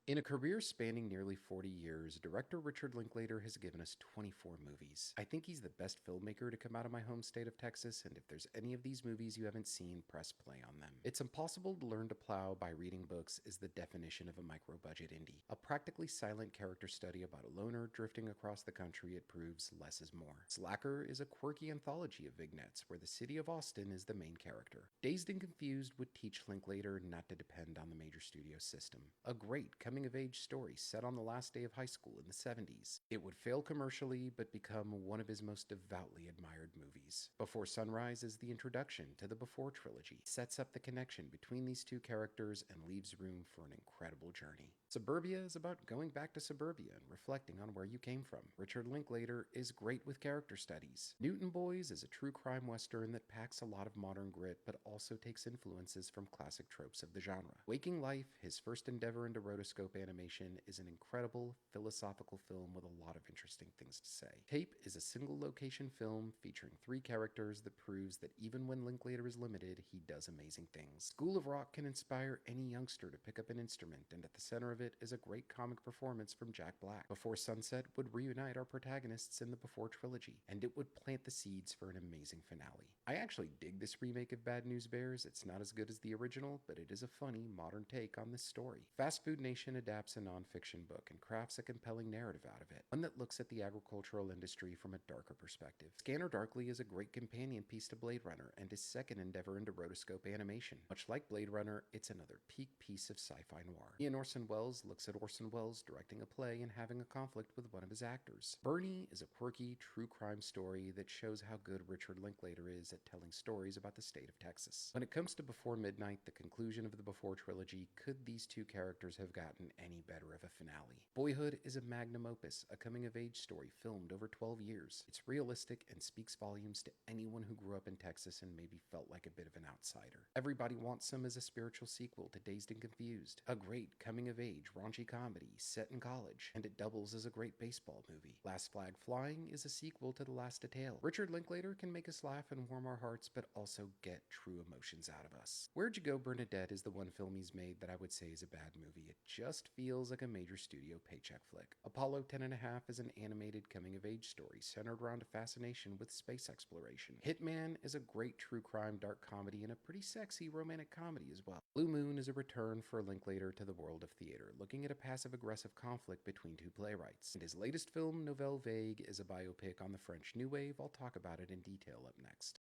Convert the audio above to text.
In a career spanning nearly 40 years, director Richard Linklater has given us 24 movies. I think he's the best filmmaker to come out of my home state of Texas, and if there's any of these movies you haven't seen, press play on them. It's Impossible to Learn to Plow by Reading Books is the definition of a micro-budget indie. A practically silent character study about a loner drifting across the country, it proves less is more. Slacker is a quirky anthology of vignettes where the city of Austin is the main character. Dazed and Confused would teach Linklater not to depend on the major studio system. A great coming-of-age story set on the last day of high school in the 70s. It would fail commercially, but become one of his most devoutly admired movies. Before Sunrise is the introduction to the Before trilogy, sets up the connection between these two characters and leaves room for an incredible journey. Suburbia is about going back to suburbia and reflecting on where you came from. Richard Linklater is great with character studies. Newton Boys is a true crime western that packs a lot of modern grit, but also takes influences from classic tropes of the genre. Waking Life, his first endeavor into rotoscope animation, is an incredible philosophical film with a lot of interesting things to say. Tape is a single location film featuring 3 characters that proves that even when Linklater is limited, he does amazing things. School of Rock can inspire any youngster to pick up an instrument, and at the center of it is a great comic performance from Jack Black. Before Sunset would reunite our protagonists in the Before trilogy, and it would plant the seeds for an amazing finale. I actually dig this remake of Bad News Bears. It's not as good as the original, but it is a funny, modern take on this story. Fast Food Nation adapts a nonfiction book and crafts a compelling narrative out of it, one that looks at the agricultural industry from a darker perspective. Scanner Darkly is a great companion piece to Blade Runner and his second endeavor into rotoscope animation. Much like Blade Runner, it's another peak piece of sci-fi noir. Ian Orson Welles looks at Orson Welles directing a play and having a conflict with one of his actors. Bernie is a quirky, true crime story that shows how good Richard Linklater is at telling stories about the state of Texas. When it comes to Before Midnight, the conclusion of the Before trilogy, could these two characters have gotten any better of a finale? Boyhood is a magnum opus, a coming-of-age story filmed over 12 years. It's realistic and speaks volumes to anyone who grew up in Texas and maybe felt like a bit of an outsider. Everybody Wants Some is a spiritual sequel to Dazed and Confused, a great coming-of-age raunchy comedy set in college, and it doubles as a great baseball movie. Last Flag Flying is a sequel to The Last Detail. Richard Linklater can make us laugh and warm our hearts, but also get true emotions out of us. Where'd You Go, Bernadette is the one film he's made that I would say is a bad movie. It just feels like a major studio paycheck flick. Apollo 10.5 is an animated coming-of-age story centered around a fascination with space exploration. Hitman is a great true crime dark comedy and a pretty sexy romantic comedy as well. Blue Moon is a return for Linklater to the world of theater, looking at a passive-aggressive conflict between two playwrights. And his latest film, Nouvelle Vague, is a biopic on the French New Wave. I'll talk about it in detail up next.